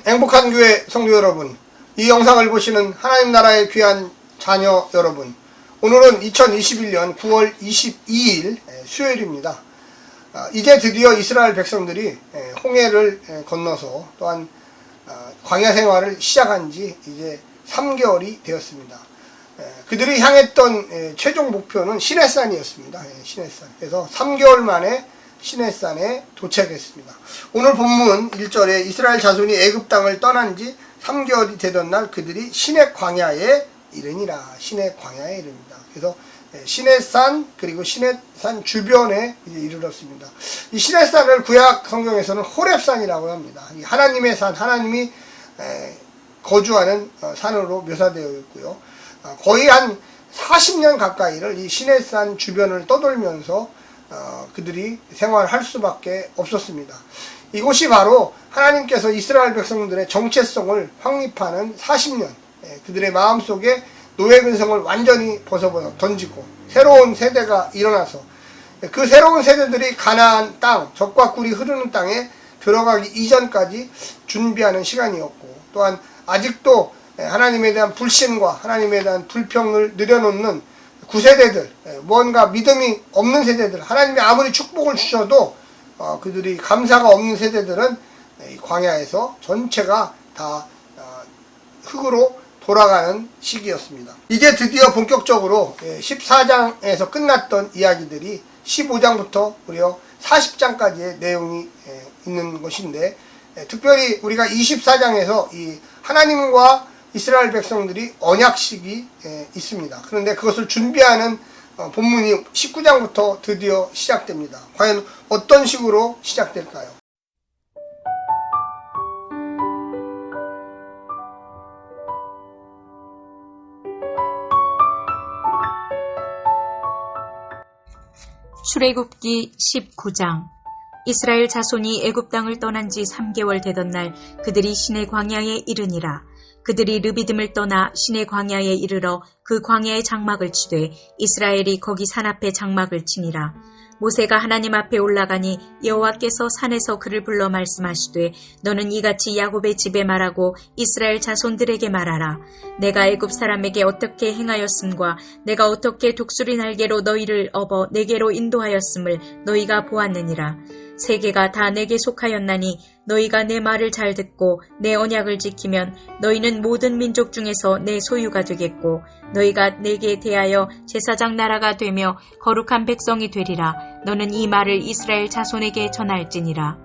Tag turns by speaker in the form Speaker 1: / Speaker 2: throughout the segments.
Speaker 1: 행복한 교회 성도 여러분, 이 영상을 보시는 하나님 나라의 귀한 자녀 여러분, 오늘은 2021년 9월 22일 수요일입니다. 이제 드디어 이스라엘 백성들이 홍해를 건너서 또한 광야 생활을 시작한 지 이제 3개월이 되었습니다. 그들이 향했던 최종 목표는 시내산이었습니다. 시내산. 그래서 3개월 만에 시내산에 도착했습니다. 오늘 본문 1절에 이스라엘 자손이 애굽 땅을 떠난 지 3개월이 되던 날 그들이 시내 광야에 이르니라. 시내 광야에 이릅니다. 그래서 시내산 그리고 시내산 주변에 이제 이르렀습니다. 이 시내산을 구약 성경에서는 호렙산이라고 합니다. 하나님의 산, 하나님이 거주하는 산으로 묘사되어 있고요. 거의 한 40년 가까이를 이 시내산 주변을 떠돌면서 그들이 생활할 수밖에 없었습니다. 이곳이 바로 하나님께서 이스라엘 백성들의 정체성을 확립하는 40년, 그들의 마음속에 노예 근성을 완전히 던지고 새로운 세대가 일어나서 그 새로운 세대들이 가나안 땅, 젖과 꿀이 흐르는 땅에 들어가기 이전까지 준비하는 시간이었고, 또한 아직도 하나님에 대한 불신과 하나님에 대한 불평을 늘여놓는 구세대들, 뭔가 믿음이 없는 세대들, 하나님이 아무리 축복을 주셔도 그들이 감사가 없는 세대들은 광야에서 전체가 다 흙으로 돌아가는 시기였습니다. 이제 드디어 본격적으로 14장에서 끝났던 이야기들이 15장부터 무려 40장까지의 내용이 있는 것인데, 특별히 우리가 24장에서 이 하나님과 이스라엘 백성들이 언약식이 있습니다. 그런데 그것을 준비하는 본문이 19장부터 드디어 시작됩니다. 과연 어떤 식으로 시작될까요?
Speaker 2: 출애굽기 19장. 이스라엘 자손이 애굽 땅을 떠난 지 3개월 되던 날 그들이 시내 광야에 이르니라. 그들이 르비딤을 떠나 시내 광야에 이르러 그 광야에 장막을 치되 이스라엘이 거기 산 앞에 장막을 치니라. 모세가 하나님 앞에 올라가니 여호와께서 산에서 그를 불러 말씀하시되 너는 이같이 야곱의 집에 말하고 이스라엘 자손들에게 말하라. 내가 애굽 사람에게 어떻게 행하였음과 내가 어떻게 독수리 날개로 너희를 업어 내게로 인도하였음을 너희가 보았느니라. 세계가 다 내게 속하였나니 너희가 내 말을 잘 듣고 내 언약을 지키면 너희는 모든 민족 중에서 내 소유가 되겠고 너희가 내게 대하여 제사장 나라가 되며 거룩한 백성이 되리라. 너는 이 말을 이스라엘 자손에게 전할지니라.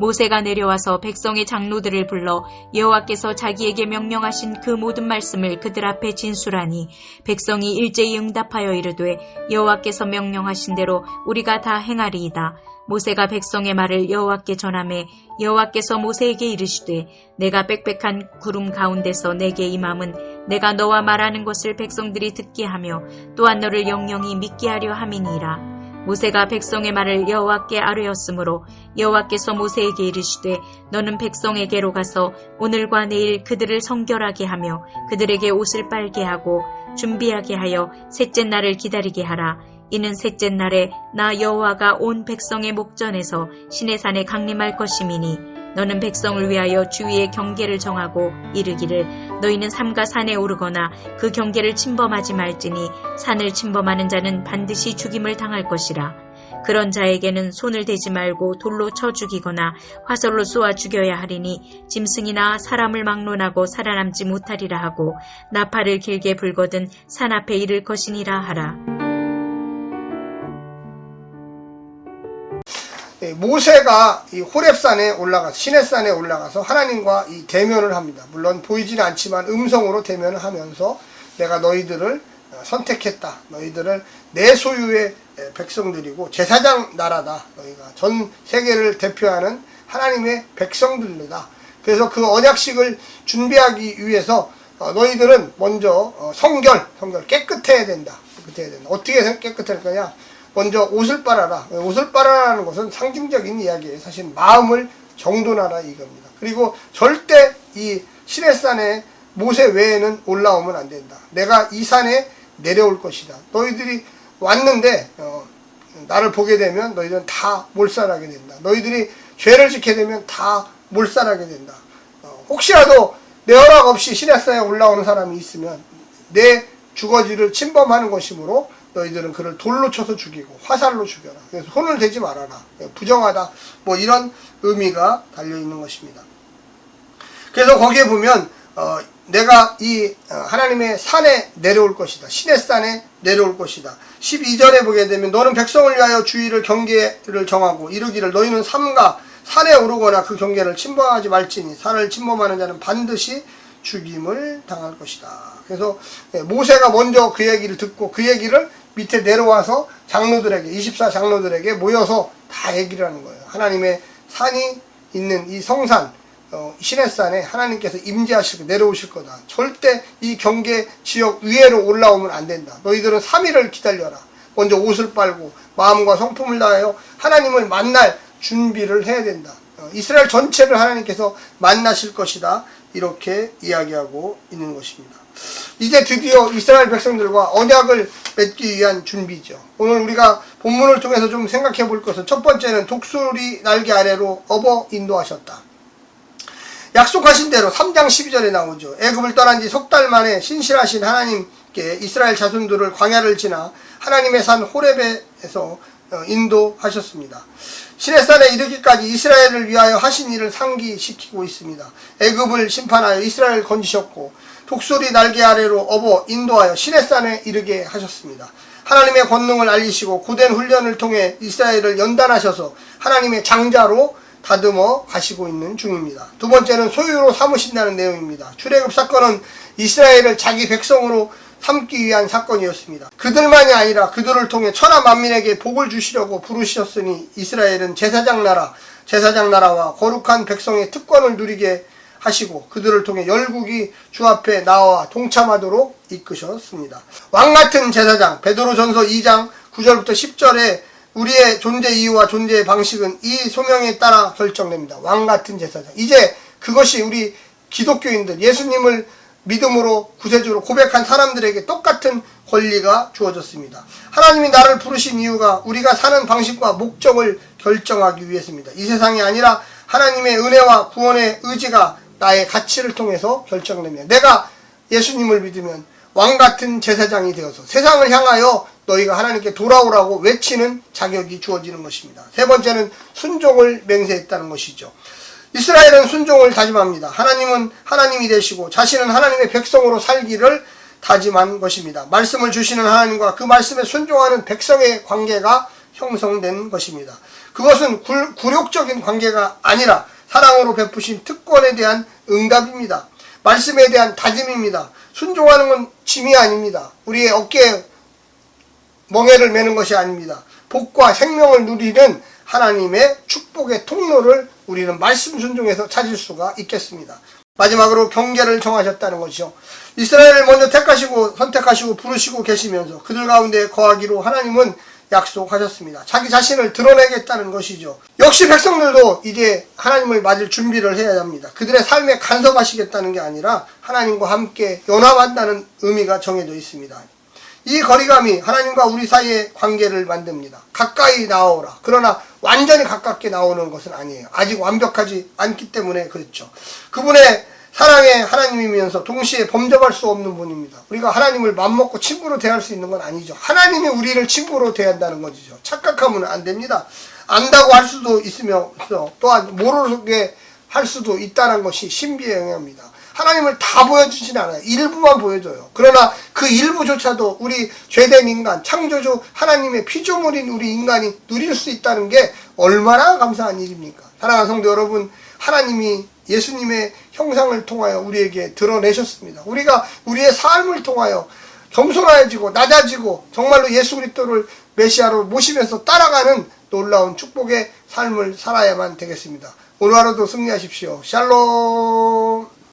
Speaker 2: 모세가 내려와서 백성의 장로들을 불러 여호와께서 자기에게 명령하신 그 모든 말씀을 그들 앞에 진술하니 백성이 일제히 응답하여 이르되 여호와께서 명령하신 대로 우리가 다 행하리이다. 모세가 백성의 말을 여호와께 전하매 여호와께서 모세에게 이르시되 내가 빽빽한 구름 가운데서 내게 임함은 내가 너와 말하는 것을 백성들이 듣게 하며 또한 너를 영영히 믿게 하려 함이니이다. 모세가 백성의 말을 여호와께 아뢰었으므로 여호와께서 모세에게 이르시되 너는 백성에게로 가서 오늘과 내일 그들을 성결하게 하며 그들에게 옷을 빨게 하고 준비하게 하여 셋째 날을 기다리게 하라. 이는 셋째 날에 나 여호와가 온 백성의 목전에서 시내산에 강림할 것임이니 너는 백성을 위하여 주위의 경계를 정하고 이르기를 너희는 삼가 산에 오르거나 그 경계를 침범하지 말지니 산을 침범하는 자는 반드시 죽임을 당할 것이라. 그런 자에게는 손을 대지 말고 돌로 쳐 죽이거나 화살로 쏘아 죽여야 하리니 짐승이나 사람을 막론하고 살아남지 못하리라 하고 나팔을 길게 불거든 산 앞에 이를 것이니라 하라.
Speaker 1: 모세가 이 호렙산에 올라가서 시내산에 올라가서 하나님과 이 대면을 합니다. 물론 보이지는 않지만 음성으로 대면을 하면서 내가 너희들을 선택했다. 너희들을 내 소유의 백성들이고 제사장 나라다. 너희가 전 세계를 대표하는 하나님의 백성들이다. 그래서 그 언약식을 준비하기 위해서 너희들은 먼저 성결 깨끗해야 된다. 어떻게 깨끗할 거냐? 먼저 옷을 빨아라. 옷을 빨아라는 것은 상징적인 이야기예요. 사실 마음을 정돈하라 이겁니다. 그리고 절대 이 시내산에 모세 외에는 올라오면 안 된다. 내가 이 산에 내려올 것이다. 너희들이 왔는데 나를 보게 되면 너희들은 다 몰살하게 된다. 너희들이 죄를 짓게 되면 다 몰살하게 된다. 혹시라도 내 허락 없이 시내산에 올라오는 사람이 있으면 내 주거지를 침범하는 것이므로 너희들은 그를 돌로 쳐서 죽이고 화살로 죽여라. 그래서 손을 대지 말아라. 부정하다. 뭐 이런 의미가 달려있는 것입니다. 그래서 거기에 보면 내가 이 하나님의 산에 내려올 것이다. 시내산에 내려올 것이다. 12절에 보게 되면 너는 백성을 위하여 주의를 경계를 정하고 이르기를 너희는 삼가 산에 오르거나 그 경계를 침범하지 말지니 산을 침범하는 자는 반드시 죽임을 당할 것이다. 그래서 모세가 먼저 그 얘기를 듣고 그 얘기를 밑에 내려와서 장로들에게 24 장로들에게 모여서 다 얘기를 하는 거예요. 하나님의 산이 있는 이 성산 시내산에 하나님께서 임재하시고 내려오실 거다. 절대 이 경계 지역 위에로 올라오면 안 된다. 너희들은 3일을 기다려라. 먼저 옷을 빨고 마음과 성품을 다하여 하나님을 만날 준비를 해야 된다. 이스라엘 전체를 하나님께서 만나실 것이다. 이렇게 이야기하고 있는 것입니다. 이제 드디어 이스라엘 백성들과 언약을 맺기 위한 준비죠. 오늘 우리가 본문을 통해서 좀 생각해 볼 것은 첫 번째는 독수리 날개 아래로 업어 인도하셨다. 약속하신 대로 3장 12절에 나오죠. 애굽을 떠난 지 석 달 만에 신실하신 하나님께 이스라엘 자손들을 광야를 지나 하나님의 산 호렙에서 인도하셨습니다. 시내산에 이르기까지 이스라엘을 위하여 하신 일을 상기시키고 있습니다. 애굽을 심판하여 이스라엘을 건지셨고 독수리 날개 아래로 업어 인도하여 시내산에 이르게 하셨습니다. 하나님의 권능을 알리시고 고된 훈련을 통해 이스라엘을 연단하셔서 하나님의 장자로 다듬어 가시고 있는 중입니다. 두 번째는 소유로 삼으신다는 내용입니다. 출애굽 사건은 이스라엘을 자기 백성으로 삼기 위한 사건이었습니다. 그들만이 아니라 그들을 통해 천하 만민에게 복을 주시려고 부르셨으니 이스라엘은 제사장 나라와 거룩한 백성의 특권을 누리게 하시고 그들을 통해 열국이 주 앞에 나와 동참하도록 이끄셨습니다. 왕같은 제사장 베드로전서 2장 9절부터 10절에 우리의 존재 이유와 존재의 방식은 이 소명에 따라 결정됩니다. 왕같은 제사장. 이제 그것이 우리 기독교인들 예수님을 믿음으로 구세주로 고백한 사람들에게 똑같은 권리가 주어졌습니다. 하나님이 나를 부르신 이유가 우리가 사는 방식과 목적을 결정하기 위해서입니다. 이 세상이 아니라 하나님의 은혜와 구원의 의지가 나의 가치를 통해서 결정됩니다. 내가 예수님을 믿으면 왕같은 제사장이 되어서 세상을 향하여 너희가 하나님께 돌아오라고 외치는 자격이 주어지는 것입니다. 세 번째는 순종을 맹세했다는 것이죠. 이스라엘은 순종을 다짐합니다. 하나님은 하나님이 되시고 자신은 하나님의 백성으로 살기를 다짐한 것입니다. 말씀을 주시는 하나님과 그 말씀에 순종하는 백성의 관계가 형성된 것입니다. 그것은 굴욕적인 관계가 아니라 사랑으로 베푸신 특권에 대한 응답입니다. 말씀에 대한 다짐입니다. 순종하는 건 짐이 아닙니다. 우리의 어깨에 멍에를 매는 것이 아닙니다. 복과 생명을 누리는 하나님의 축복의 통로를 우리는 말씀 순종해서 찾을 수가 있겠습니다. 마지막으로 경계를 정하셨다는 것이죠. 이스라엘을 먼저 택하시고 선택하시고 부르시고 계시면서 그들 가운데 거하기로 하나님은 약속하셨습니다. 자기 자신을 드러내겠다는 것이죠. 역시 백성들도 이제 하나님을 맞을 준비를 해야 합니다. 그들의 삶에 간섭하시겠다는 게 아니라 하나님과 함께 연합한다는 의미가 정해져 있습니다. 이 거리감이 하나님과 우리 사이의 관계를 만듭니다. 가까이 나오라. 그러나 완전히 가깝게 나오는 것은 아니에요. 아직 완벽하지 않기 때문에 그렇죠. 그분의 사랑의 하나님이면서 동시에 범접할 수 없는 분입니다. 우리가 하나님을 맘먹고 친구로 대할 수 있는 건 아니죠. 하나님이 우리를 친구로 대한다는 것이죠. 착각하면 안 됩니다. 안다고 할 수도 있으면서 또한 모르게 할 수도 있다는 것이 신비의 영역입니다. 하나님을 다 보여주진 않아요. 일부만 보여줘요. 그러나 그 일부조차도 우리 죄된 인간, 창조주 하나님의 피조물인 우리 인간이 누릴 수 있다는 게 얼마나 감사한 일입니까? 사랑하는 성도 여러분, 하나님이 예수님의 형상을 통하여 우리에게 드러내셨습니다. 우리가 우리의 삶을 통하여 겸손해지고 낮아지고 정말로 예수 그리스도를 메시아로 모시면서 따라가는 놀라운 축복의 삶을 살아야만 되겠습니다. 오늘 하루도 승리하십시오. 샬롬.